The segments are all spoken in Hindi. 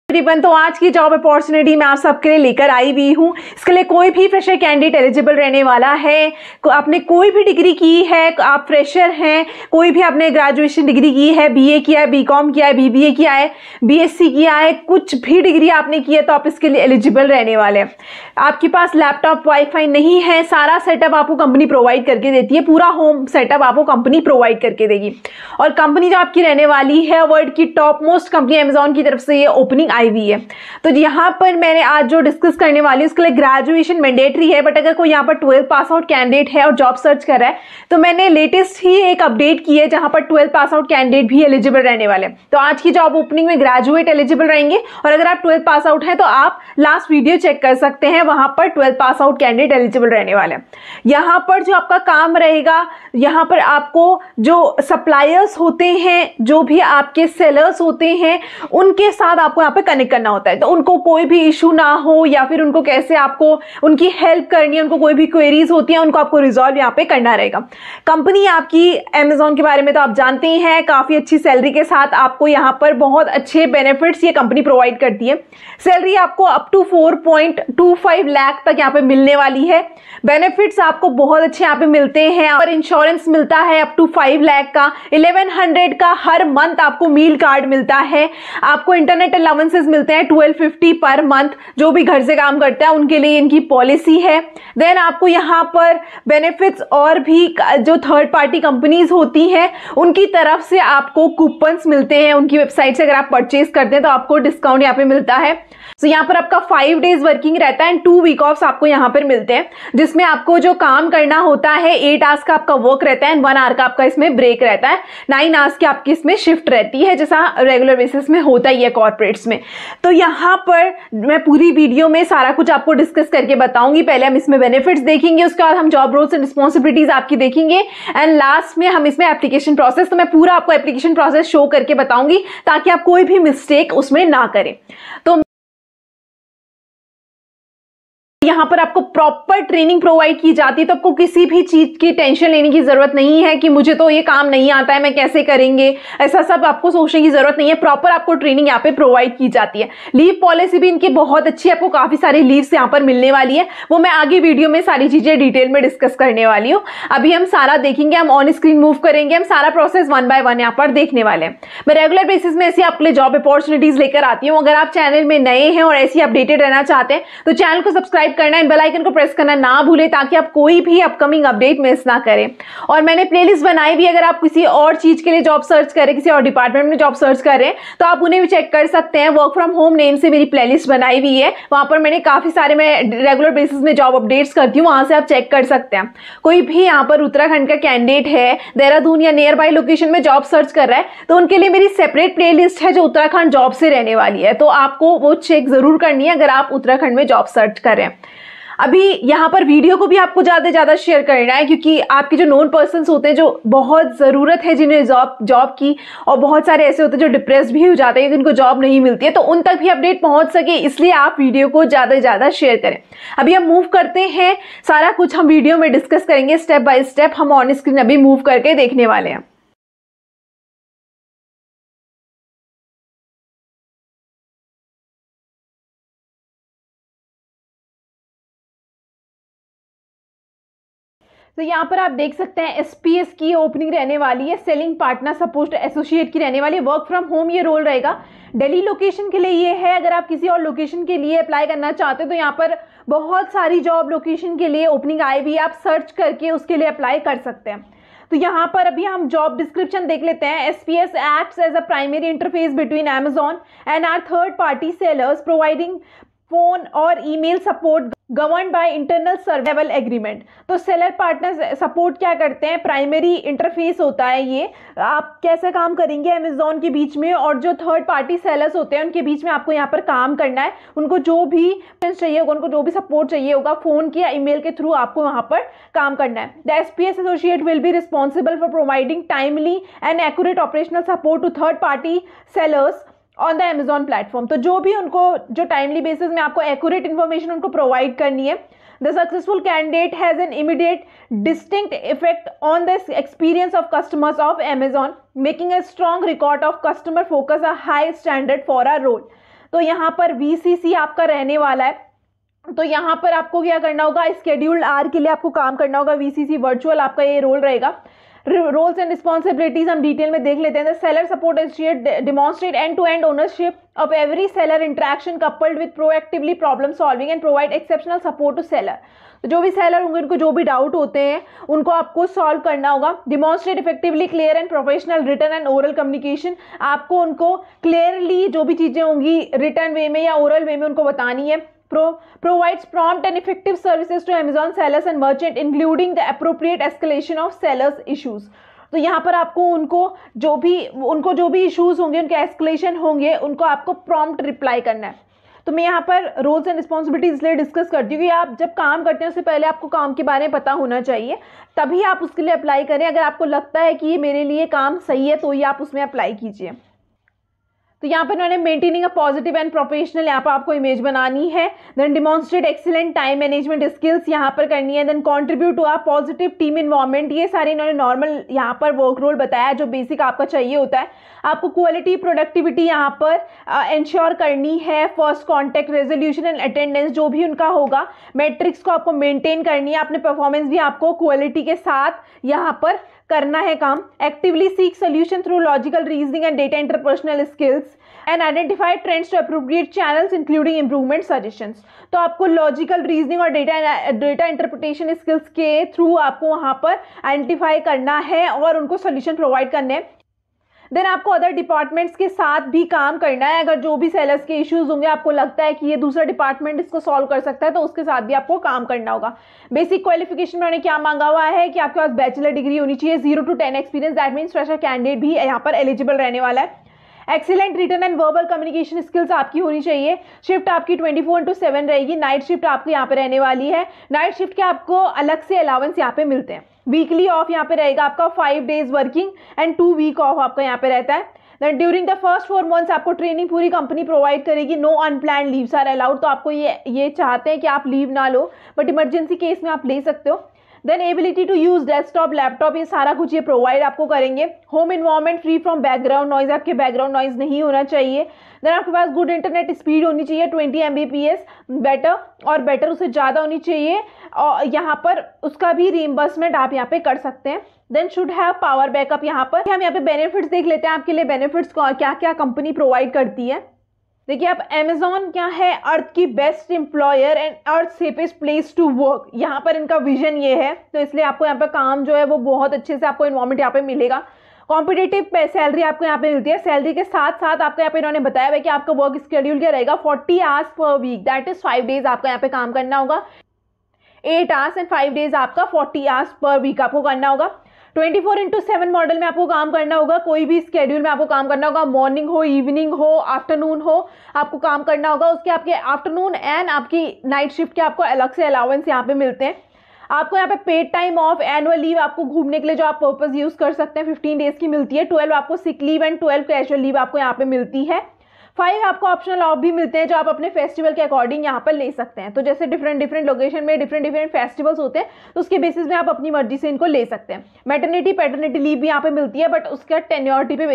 तकरीबन तो आज की जॉब अपॉर्चुनिटी मैं आप सबके लिए लेकर आई हुई हूँ। इसके लिए कोई भी फ्रेशर कैंडिडेट एलिजिबल रहने वाला है। आपने कोई भी डिग्री की है, आप फ्रेशर हैं, कोई भी आपने ग्रेजुएशन डिग्री की है, बीए किया है, बीकॉम किया है, बीबीए किया है, बीएससी किया है, कुछ भी डिग्री आपने की है तो आप इसके लिए एलिजिबल रहने वाले हैं। आपके पास लैपटॉप, वाईफाई नहीं है, सारा सेटअप आपको कंपनी प्रोवाइड करके देती है, पूरा होम सेटअप आपको कंपनी प्रोवाइड करके देगी। और कंपनी जो आपकी रहने वाली है वर्ल्ड की टॉप मोस्ट कंपनी अमेजॉन की तरफ से ये ओपनिंग आई हुई है। तो यहाँ पर मैंने आज जो डिस्कस करने वाली हूँ उसके लिए ग्रेजुएशन मैंडेटरी है, बट अगर कोई यहाँ पर 12th पास आउट कैंडिडेट है और जॉब सर्च कर रहा है तो मैंने लेटेस्ट ही एक अपडेट की है जहाँ पर 12th पास आउट कैंडिडेट भी एलिजिबल रहने वाले। तो आज की जॉब ओपनिंग में ग्रेजुएट एलिजिबल रहेंगे और अगर आप 12th पास आउट हैं तो आप लास्ट वीडियो चेक कर सकते हैं, वहां पर 12th pass out candidate eligible रहने वाले। यहाँ पर जो आपका काम रहेगा, यहाँ पर आपको जो सप्लायर्स होते हैं, जो भी आपके सेलर्स होते हैं, उनके साथ आपको यहाँ पे कनेक्ट करना होता है। तो उनको कोई भी इशू ना हो या फिर उनको कैसे आपको उनकी हेल्प करनी है, उनको कोई भी क्वेरीज होती है उनको आपको रिजॉल्व यहाँ पे करना रहेगा। कंपनी आपकी अमेजॉन के बारे में तो आप जानते ही हैं, काफी अच्छी सैलरी के साथ आपको यहाँ पर बहुत अच्छे बेनिफिट्स ये कंपनी प्रोवाइड करती है। सैलरी आपको अप टू 4.25 लाख तक यहाँ पे मिलने वाली है। बेनिफिट्स आपको बहुत अच्छे यहाँ पे मिलते हैं और इंश्योरेंस मिलता है अप टू 5 लाख का। 1100 का हर मंथ आपको मील कार्ड मिलता है। आपको इंटरनेट अलाउंसेस मिलते हैं 1250 पर मंथ। जो भी घर से काम करता है उनके लिए इनकी पॉलिसी है। देन आपको यहाँ पर बेनिफिट्स और भी जो थर्ड पार्टी कंपनीज होती हैं उनकी तरफ से आपको कूपन्स मिलते हैं। उनकी वेबसाइट से अगर आप परचेज करते हैं तो आपको डिस्काउंट यहाँ पे मिलता है। तो यहाँ पर आपका 5 डेज वर्किंग रहता है एंड 2 वीक ऑफ्स आपको यहाँ पर मिलते हैं, जिसमें आपको जो काम करना होता है 8 आवर्स का आपका वर्क रहता है एंड 1 आवर का आपका इसमें ब्रेक रहता है। 9 आवर्स की आपकी इसमें शिफ्ट रहती है, जैसा रेगुलर बेसिस में होता ही है कॉर्पोरेट्स में। तो यहाँ पर मैं पूरी वीडियो में सारा कुछ आपको डिस्कस करके बताऊंगी। पहले हम इसमें बेनिफिट्स देखेंगे, उसके बाद हम जॉब रोल्स एंड रिस्पॉन्सिबिलिटीज आपकी देखेंगे एंड लास्ट में हम इसमें एप्लीकेशन प्रोसेस, तो मैं पूरा आपको एप्लीकेशन प्रोसेस शो करके बताऊंगी ताकि आप कोई भी मिस्टेक उसमें ना करें। तो यहाँ पर आपको प्रॉपर ट्रेनिंग प्रोवाइड की जाती है, तो आपको किसी भी चीज की टेंशन लेने की जरूरत नहीं है कि मुझे तो ये काम नहीं आता है, मैं कैसे करेंगे, ऐसा सब आपको सोचने की जरूरत नहीं है। प्रॉपर आपको ट्रेनिंग यहाँ पे प्रोवाइड की जाती है। लीव पॉलिसी भी इनकी बहुत अच्छी है, आपको काफी सारी लीव्स यहाँ पर मिलने वाली है, वो मैं आगे वीडियो में सारी चीजें डिटेल में डिस्कस करने वाली हूँ। अभी हम सारा देखेंगे, हम ऑन स्क्रीन मूव करेंगे, हम सारा प्रोसेस 1 बाय 1 यहाँ पर देखने वाले हैं। मैं रेगुलर बेसिस में ऐसी आपके लिए जॉब अपॉर्चुनिटीज लेकर आती हूँ। अगर आप चैनल में नए हैं और ऐसी अपडेटेड रहना चाहते हैं तो चैनल को सब्सक्राइब करना है, बेल आइकन को प्रेस करना ना भूलें ताकि आप कोई भी अपकमिंग अपडेट मिस ना करें। और मैंने प्लेलिस्ट बनाई भी, अगर आप किसी और चीज के लिए जॉब सर्च कर रहे हैं, किसी और डिपार्टमेंट में जॉब सर्च कर रहे हैं तो आप उन्हें भी चेक कर सकते हैं। वर्क फ्रॉम होम नेम से मेरी प्लेलिस्ट बनाई हुई है, वहां पर मैंने काफी सारे, मैं रेगुलर बेसिस में जॉब अपडेट्स करती हूँ, वहां से आप चेक कर सकते हैं। कोई भी यहाँ पर उत्तराखंड का कैंडिडेट है, देहरादून या नियर बाई लोकेशन में जॉब सर्च कर रहा है तो उनके लिए मेरी सेपरेट प्लेलिस्ट है जो उत्तराखंड जॉब से रहने वाली है, तो आपको वो चेक जरूर करनी है अगर आप उत्तराखंड में जॉब सर्च कर रहे हैं। अभी यहाँ पर वीडियो को भी आपको ज़्यादा से ज़्यादा शेयर करना है, क्योंकि आपके जो नोन पर्सन्स होते हैं जो बहुत ज़रूरत है जिन्हें जॉब की, और बहुत सारे ऐसे होते हैं जो डिप्रेस्ड भी हो जाते हैं जिनको जॉब नहीं मिलती है, तो उन तक भी अपडेट पहुँच सके इसलिए आप वीडियो को ज़्यादा से ज़्यादा शेयर करें। अभी हम मूव करते हैं, सारा कुछ हम वीडियो में डिस्कस करेंगे स्टेप बाय स्टेप। हम ऑन स्क्रीन अभी मूव करके देखने वाले हैं। तो यहाँ पर आप देख सकते हैं एसपीएस की ओपनिंग रहने वाली है, सेलिंग पार्टनर सपोर्ट एसोसिएट की रहने वाली है। वर्क फ्रॉम होम ये रोल रहेगा। दिल्ली लोकेशन के लिए ये है। अगर आप किसी और लोकेशन के लिए अप्लाई करना चाहते हो तो यहाँ पर बहुत सारी जॉब लोकेशन के लिए ओपनिंग आई हुई है, आप सर्च करके उसके लिए अप्लाई कर सकते हैं। तो यहाँ पर अभी हम जॉब डिस्क्रिप्शन देख लेते हैं। SPS acts as a primary interface between Amazon and our third party sellers providing phone और email support govern by internal survival agreement. तो सेलर पार्टनर सपोर्ट क्या करते हैं, प्राइमरी इंटरफेस होता है ये। आप कैसे काम करेंगे अमेजॉन के बीच में और जो थर्ड पार्टी सेलर्स होते हैं उनके बीच में आपको यहाँ पर काम करना है। उनको जो भी चाहिए होगा, उनको जो भी सपोर्ट चाहिए होगा फोन के या ईमेल के थ्रू आपको वहाँ पर काम करना है। The SPS associate will be responsible for providing timely and accurate operational support to third party sellers on the Amazon platform. तो जो भी उनको जो टाइमली बेसिस में आपको एक्यूरेट इन्फॉर्मेशन उनको प्रोवाइड करनी है। The successful candidate has an immediate distinct effect on the experience of customers of Amazon, making a strong record of customer focus, a high standard for a role. तो यहाँ पर VCC आपका रहने वाला है। तो यहाँ पर आपको क्या करना होगा, स्केड्यूल्ड आर के लिए आपको काम करना होगा। VCC वर्चुअल आपका ये रोल रहेगा। रोल्स एंड रिस्पॉन्सिबिलिटीज हम डिटेल में देख लेते हैं। Seller support demonstrate end to end ownership of every seller interaction coupled with proactively problem solving and provide exceptional support to seller. जो भी सेलर होंगे उनको जो भी डाउट होते हैं उनको आपको सॉल्व करना होगा। Demonstrate effectively clear and professional written and oral communication, आपको उनको क्लियरली जो भी चीजें होंगी रिटर्न वे में या ओरल वे में उनको बतानी है। Provides prompt and effective services to Amazon sellers and merchant, including the appropriate escalation of sellers issues। तो यहाँ पर आपको उनको जो भी इश्यूज होंगे, उनके एस्केलेशन होंगे, उनको आपको प्रॉम्प्ट रिप्लाई करना है। तो मैं यहाँ पर रोल्स एंड रिस्पॉन्सिबिलिटीज इसलिए डिस्कस करती हूँ कि आप जब काम करते हैं उससे पहले आपको काम के बारे में पता होना चाहिए, तभी आप उसके लिए अप्लाई करें। अगर आपको लगता है कि ये मेरे लिए काम सही है तो ये आप उसमें अप्लाई कीजिए। तो यहाँ पर उन्होंने maintaining a positive and professional यहाँ पर आपको इमेज बनानी है। Then demonstrate excellent time management skills यहाँ पर करनी है। Then contribute to a positive team environment, ये सारे इन्होंने नॉर्मल यहाँ पर वर्क रोल बताया जो बेसिक आपका चाहिए होता है। आपको क्वालिटी प्रोडक्टिविटी यहाँ पर इंश्योर करनी है। First contact resolution and attendance जो भी उनका होगा, मैट्रिक्स को आपको मेंटेन करनी है। अपने परफॉर्मेंस भी आपको क्वालिटी के साथ यहाँ पर करना है काम। Actively seek solution through logical reasoning and data interpersonal skills and identify trends to appropriate channels including improvement suggestions. तो आपको लॉजिकल रीजनिंग और डेटा इंटरप्रिटेशन स्किल्स के थ्रू आपको वहां पर आइडेंटिफाई करना है और उनको सोल्यूशन प्रोवाइड करने हैं। देन आपको अदर डिपार्टमेंट्स के साथ भी काम करना है। अगर जो भी सेलर्स के इश्यूज होंगे, आपको लगता है कि ये दूसरा डिपार्टमेंट इसको सॉल्व कर सकता है, तो उसके साथ भी आपको काम करना होगा। बेसिक क्वालिफिकेशन में उन्होंने क्या मांगा हुआ है कि आपके पास बैचलर डिग्री होनी चाहिए, 0 to 10 experience, that means fresher candidate भी यहाँ पर एलिजिबल रहने वाला है। Excellent written and verbal communication skills आपकी होनी चाहिए। शिफ्ट आपकी 24/7 रहेगी। नाइट शिफ्ट आपकी यहाँ पे रहने वाली है। नाइट शिफ्ट के आपको अलग से अलाउंस यहाँ पे मिलते हैं। वीकली ऑफ यहाँ पे रहेगा आपका 5 days working and 2 week off आपका यहाँ पे रहता है। Then during the first 4 months आपको ट्रेनिंग पूरी कंपनी प्रोवाइड करेगी। No unplanned leaves are allowed. तो आपको ये चाहते हैं कि आप लीव ना लो, बट इमरजेंसी केस में आप ले सकते हो। Then ability to use desktop laptop, ये सारा कुछ ये प्रोवाइड आपको करेंगे। Home environment free from background noise, आपके बैकग्राउंड नॉइज नहीं होना चाहिए। देन आपके पास गुड इंटरनेट स्पीड होनी चाहिए, 20 Mbps बेटर, और बेटर उससे ज़्यादा होनी चाहिए। और यहाँ पर उसका भी रीइंबर्समेंट आप यहाँ पे कर सकते हैं। Then should have power backup. यहाँ पर हम यहाँ पे बेनिफिट्स देख लेते हैं आपके लिए। बेनिफिट्स को क्या क्या कंपनी प्रोवाइड करती है। देखिए आप, अमेजॉन क्या है, अर्थ की best employer and Earth safest place to work, यहाँ पर इनका विजन ये है। तो इसलिए आपको यहाँ पर काम जो है वो बहुत अच्छे से आपको एनवायरमेंट यहाँ पे मिलेगा। कॉम्पिटिटिव सैलरी आपको यहाँ पे मिलती है। सैलरी के साथ साथ आपको यहाँ पे इन्होंने बताया है कि आपका वर्क स्केड्यूल क्या रहेगा, 40 hours per week, that is 5 days आपका यहाँ पे काम करना होगा। 8 hours एंड 5 days आपका 40 hours per week आपको करना होगा। 24/7 मॉडल में आपको काम करना होगा। कोई भी स्केड्यूल में आपको काम करना होगा, मॉर्निंग हो, इवनिंग हो, आफ्टरनून हो, आपको काम करना होगा। उसके आपके आफ्टरनून एंड आपकी नाइट शिफ्ट के आपको अलग से अलाउंस यहाँ पे मिलते हैं। आपको यहाँ पे paid time of, annual leave आपको घूमने के लिए जो आप पर्पस यूज कर सकते हैं 15 days की मिलती है। 12 आपको sick leave and 12 casual leave आपको यहाँ पे मिलती है। 5 आपको ऑप्शनल ऑफ भी मिलते हैं जो आप अपने फेस्टिवल के अकॉर्डिंग यहाँ पर ले सकते हैं। तो जैसे डिफरेंट लोकेशन में डिफरेंट फेस्टिवल्स होते हैं, तो उसके बेसिस में आप अपनी मर्जी से इनको ले सकते हैं। मैटरनिटी पैटर्निटी लीव भी यहाँ पे मिलती है, बट उसका टेन्योरिटी पे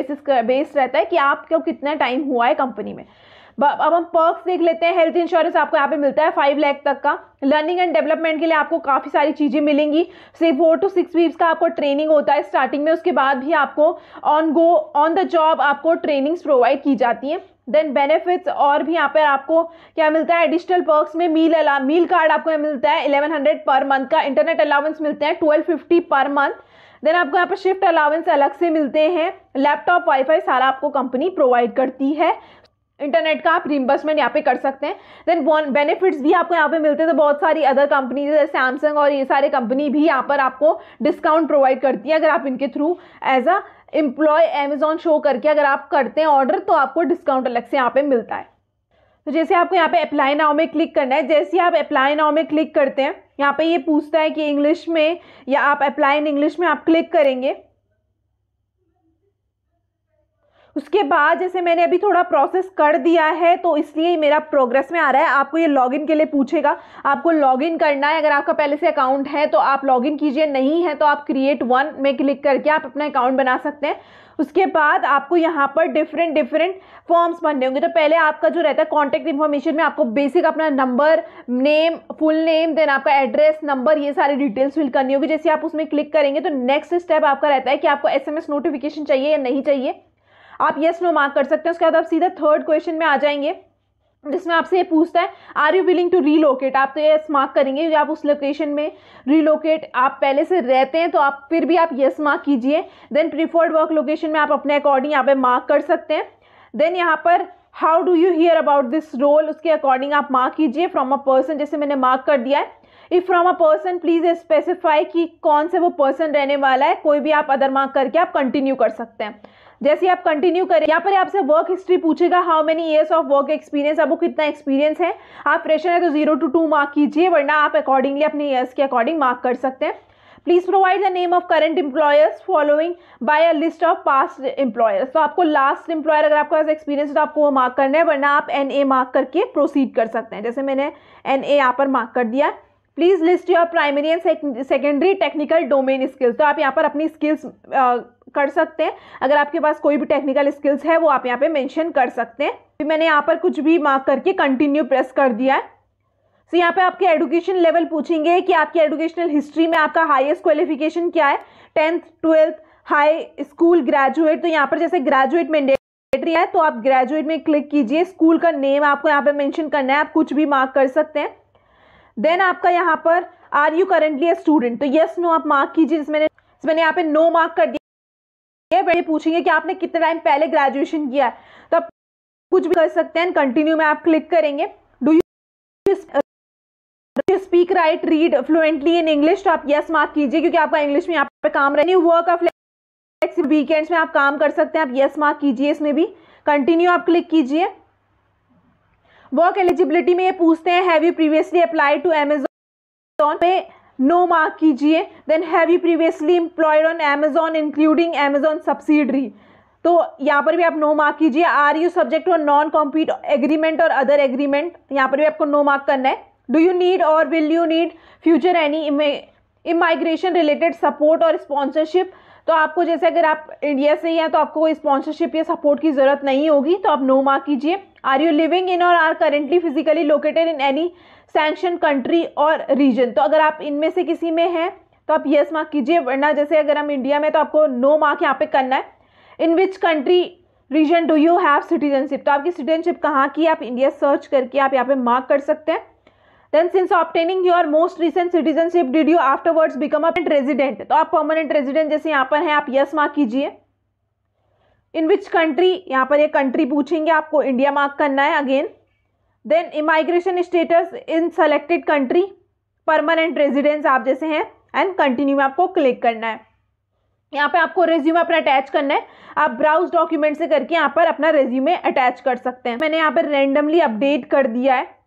बेस्ड रहता है कि आपको कितना टाइम हुआ है कंपनी में। अब हम पर्क्स देख लेते हैं। हेल्थ इंश्योरेंस आपको यहाँ पे मिलता है 5 लाख तक का। लर्निंग एंड डेवलपमेंट के लिए आपको काफ़ी सारी चीज़ें मिलेंगी। से 4 to 6 weeks का आपको ट्रेनिंग होता है स्टार्टिंग में, उसके बाद भी आपको ऑन द जॉब आपको ट्रेनिंग्स प्रोवाइड की जाती हैं। देन बेनिफिट्स और भी यहाँ पर आपको क्या मिलता है, एडिशनल पर्क्स में मील कार्ड आपको मिलता है 1100 पर मंथ का। इंटरनेट अलाउंस मिलते हैं 1250 पर मंथ। देन आपको यहाँ पर शिफ्ट अलाउंस अलग से मिलते हैं। लैपटॉप, वाईफाई सारा आपको कंपनी प्रोवाइड करती है। इंटरनेट का आप रिम्बर्समेंट यहाँ पे कर सकते हैं। देन बेनिफिट्स भी आपको यहाँ पे मिलते हैं। तो बहुत सारी अदर कंपनी जैसे सैमसंग और ये सारे कंपनी भी यहाँ पर आपको डिस्काउंट प्रोवाइड करती है। अगर आप इनके through as a employ Amazon show करके अगर आप करते हैं ऑर्डर, तो आपको डिस्काउंट अलग से यहाँ पे मिलता है। तो जैसे आपको यहाँ पे अप्लाई नाउ में क्लिक करना है, जैसे आप अप्लाई नाउ में क्लिक करते हैं, यहाँ पे ये पूछता है कि इंग्लिश में या आप अप्लाई इन इंग्लिश में आप क्लिक करेंगे उसके बाद जैसे मैंने अभी थोड़ा प्रोसेस कर दिया है तो इसलिए मेरा प्रोग्रेस में आ रहा है। आपको ये लॉगिन के लिए पूछेगा, आपको लॉगिन करना है। अगर आपका पहले से अकाउंट है तो आप लॉगिन कीजिए, नहीं है तो आप क्रिएट वन में क्लिक करके आप अपना अकाउंट बना सकते हैं। उसके बाद आपको यहाँ पर डिफरेंट फॉर्म्स भरने होंगे। तो पहले आपका जो रहता है कॉन्टैक्ट इन्फॉर्मेशन में आपको बेसिक अपना number, name, full name, then आपका एड्रेस, नंबर, ये सारी डिटेल्स फिल करनी होगी। जैसे आप उसमें क्लिक करेंगे तो नेक्स्ट स्टेप आपका रहता है कि आपको SMS नोटिफिकेशन चाहिए या नहीं चाहिए। आप येस नो मार्क कर सकते हैं। उसके बाद आप सीधा थर्ड क्वेश्चन में आ जाएंगे जिसमें आपसे ये पूछता है are you willing to relocate. आप तो येस मार्क करेंगे क्योंकि आप उस लोकेशन में रीलोकेट आप पहले से रहते हैं, तो आप फिर भी आप येस मार्क कीजिए। देन प्रीफर्ड वर्क लोकेशन में आप अपने अकॉर्डिंग यहाँ पे मार्क कर सकते हैं। देन यहाँ पर how do you hear about this role, उसके अकॉर्डिंग आप मार्क कीजिए। फ्रॉम अ पर्सन, जैसे मैंने मार्क कर दिया है। If from a person please specify कि कौन से वो पर्सन रहने वाला है। कोई भी आप अदर मार्क करके आप कंटिन्यू कर सकते हैं। जैसे आप कंटिन्यू करें, यहाँ पर आपसे वर्क हिस्ट्री पूछेगा, how many years of work experience, आपको कितना एक्सपीरियंस है। आप फ्रेशर है तो 0 to 2 मार्क कीजिए, वरना आप अकॉर्डिंगली अपने ईयर्स के अकॉर्डिंग मार्क कर सकते हैं। Please provide the name of current employers following bye a list of past employers. तो आपको लास्ट एम्प्लॉयर अगर आपके पास एक्सपीरियंस है तो आपको वो मार्क करना है, वरना आप NA मार्क करके प्रोसीड कर सकते हैं। जैसे मैंने NA यहाँ पर मार्क कर दिया। Please list your primary and secondary technical domain skills. तो आप यहाँ पर अपनी स्किल्स कर सकते हैं। अगर आपके पास कोई भी टेक्निकल स्किल्स है वो आप यहाँ पे मेंशन कर सकते हैं। फिर मैंने यहाँ पर कुछ भी मार्क करके कंटिन्यू प्रेस कर दिया है। तो यहाँ पे आपके एजुकेशन लेवल पूछेंगे कि आपकी एजुकेशनल हिस्ट्री में आपका हाईएस्ट क्वालिफिकेशन क्या है, 10th 12th high school, graduate. तो यहाँ पर जैसे ग्रेजुएट मैंडेटरी है तो आप ग्रेजुएट में क्लिक कीजिए। स्कूल का नेम आपको यहाँ पे मेंशन करना है, आप कुछ भी मार्क कर सकते हैं। देन आपका यहाँ पर are you currently a student, तो यस नो आप मार्क कीजिए। मैंने यहाँ पे नो मार्क कर दिया। ये पूछेंगे कि आपने कितने टाइम पहले ग्रेजुएशन किया है, तो आप कुछ भी कर सकते हैं। कंटिन्यू में आप क्लिक करेंगे। Do you speak right read fluently in English, तो आप यस मार्क कीजिए क्योंकि आपका इंग्लिश में यहाँ पे काम रहे। वर्क ऑफ वीकेंड्स में आप काम कर सकते हैं, आप यस मार्क कीजिए। इसमें भी कंटिन्यू आप क्लिक कीजिए। वर्क एलिजिबिलिटी में ये पूछते हैं have you previously applied to Amazon, पे नो मार्क कीजिए। Then have you previously employed on Amazon including Amazon subsidiary, तो यहाँ पर भी आप नो मार्क कीजिए। Are you subject to non compete agreement or other agreement, यहाँ पर भी आपको नो मार्क करना है। Do you need or will you need future any immigration related support or sponsorship, तो आपको जैसे अगर आप इंडिया से ही हैं तो आपको कोई स्पॉन्सरशिप या सपोर्ट की जरूरत नहीं होगी, तो आप नो मार्क कीजिए। Are you living in or are currently physically located in any sanction country or region, तो अगर आप इनमें से किसी में हैं तो आप यस मार्क कीजिए, वरना जैसे अगर हम इंडिया में तो आपको नो मार्क यहाँ पे करना है। In which country region do you have citizenship, तो आपकी सिटीजनशिप कहाँ की, आप इंडिया सर्च करके आप यहाँ पे मार्क कर सकते हैं। Then since obtaining your most recent citizenship did you afterwards become a permanent resident, तो आप permanent resident जैसे यहाँ पर हैं आप yes मार्क कीजिए। In which country, यहाँ पर ये country पूछेंगे, आपको इंडिया मार्क करना है again. Then immigration status in selected country, permanent residence आप जैसे हैं, and continue में आपको क्लिक करना है। यहाँ पे आपको रेज्यूमे अपना अटैच करना है, आप ब्राउज डॉक्यूमेंट से करके यहाँ पर अपना रेज्यूमे अटैच कर सकते हैं। मैंने यहाँ पर रेंडमली अपडेट कर दिया है,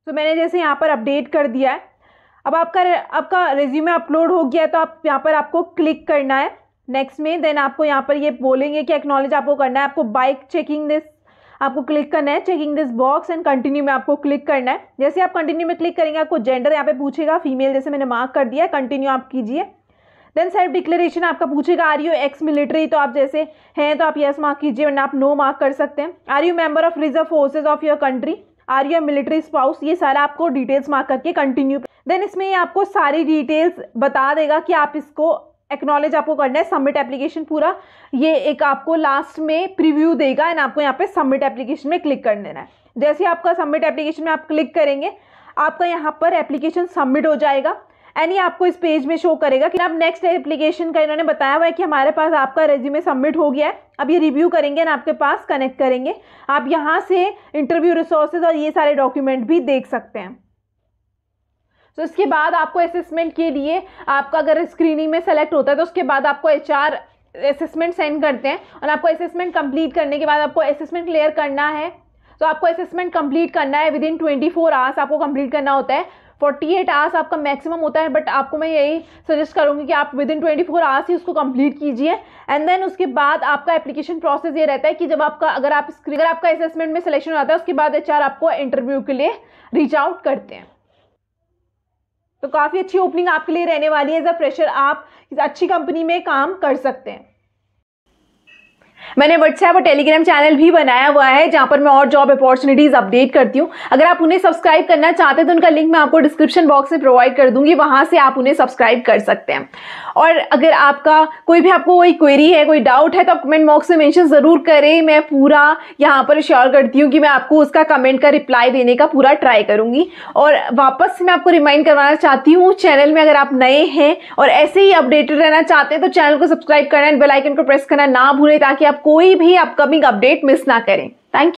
तो मैंने जैसे यहाँ पर अपडेट कर दिया है। अब आपका रेज्यूमे अपलोड हो गया है, तो आप यहाँ पर आपको क्लिक करना है नेक्स्ट में। देन आपको यहाँ पर ये बोलेंगे कि एक्नॉलेज आपको करना है, आपको बाइक चेकिंग दिस आपको क्लिक करना है, checking this box and continue में आपको क्लिक करना है। जैसे आप कंटिन्यू में क्लिक करेंगे आपको जेंडर यहाँ पे पूछेगा, फीमेल जैसे मैंने मार्क कर दिया है, कंटिन्यू आप कीजिए। देन सेल्फ डिक्लेरेशन आपका पूछेगा आर यू एक्स मिलिट्री, तो आप जैसे हैं तो आप यस मार्क कीजिए, वरना आप नो मार्क कर सकते हैं। Are you member of reserve forces of your country, are you military spouse, ये सारा आपको डिटेल्स मार्क करके कंटिन्यू। देन इसमें आपको सारी डिटेल्स बता देगा कि आप इसको एक्नॉलेज आपको करना है, सबमिट एप्लीकेशन पूरा ये एक आपको लास्ट में प्रीव्यू देगा एंड आपको यहाँ पे सबमिट एप्लीकेशन में क्लिक कर देना है। जैसे आपका सबमिट एप्लीकेशन में आप क्लिक करेंगे आपका यहाँ पर एप्लीकेशन सबमिट हो जाएगा एंड ये आपको इस पेज में शो करेगा कि अब नेक्स्ट एप्लीकेशन का इन्होंने बताया हुआ है कि हमारे पास आपका रेज्यूमे सबमिट हो गया है। अब ये रिव्यू करेंगे और आपके पास कनेक्ट करेंगे, आप यहाँ से इंटरव्यू रिसोर्सेज और ये सारे डॉक्यूमेंट भी देख सकते हैं। तो इसके बाद आपको असेसमेंट के लिए आपका अगर स्क्रीनिंग में सेलेक्ट होता है तो उसके बाद आपको HR असेसमेंट सेंड करते हैं और आपको असेसमेंट कंप्लीट करने के बाद आपको असेसमेंट क्लियर करना है। तो आपको असेसमेंट कंप्लीट करना है विद इन 24 आवर्स आपको कंप्लीट करना होता है। 48 आवर्स आपका मैक्सिमम होता है, बट आपको मैं यही सजेस्ट करूँगी कि आप विद इन 24 आवर्स ही उसको कंप्लीट कीजिए। एंड देन उसके बाद आपका एप्लीकेशन प्रोसेस ये रहता है कि जब आपका अगर आपका असेसमेंट में सिलेक्शन हो जाता है, उसके बाद HR आपको इंटरव्यू के लिए रीच आउट करते हैं। तो काफ़ी अच्छी ओपनिंग आपके लिए रहने वाली है। एज अ फ्रेशर आप अच्छी कंपनी में काम कर सकते हैं। मैंने व्हाट्सएप और टेलीग्राम चैनल भी बनाया हुआ है जहां पर मैं और जॉब अपॉर्चुनिटीज अपडेट करती हूं। अगर आप उन्हें सब्सक्राइब करना चाहते हैं तो उनका लिंक मैं आपको डिस्क्रिप्शन बॉक्स में प्रोवाइड कर दूंगी, वहां से आप उन्हें सब्सक्राइब कर सकते हैं। और अगर आपको कोई क्वेरी है, कोई डाउट है, तो आप कमेंट बॉक्स में मेंशन जरूर करें। मैं पूरा यहाँ पर श्योर करती हूँ कि मैं आपको उसका कमेंट का रिप्लाई देने का पूरा ट्राई करूंगी। और वापस से मैं आपको रिमाइंड करवाना चाहती हूँ, चैनल में अगर आप नए हैं और ऐसे ही अपडेटेड रहना चाहते हैं तो चैनल को सब्सक्राइब करना एंड बेल आइकन को प्रेस करना ना भूलें, ताकि आप कोई भी अपकमिंग अपडेट मिस ना करें। Thank you.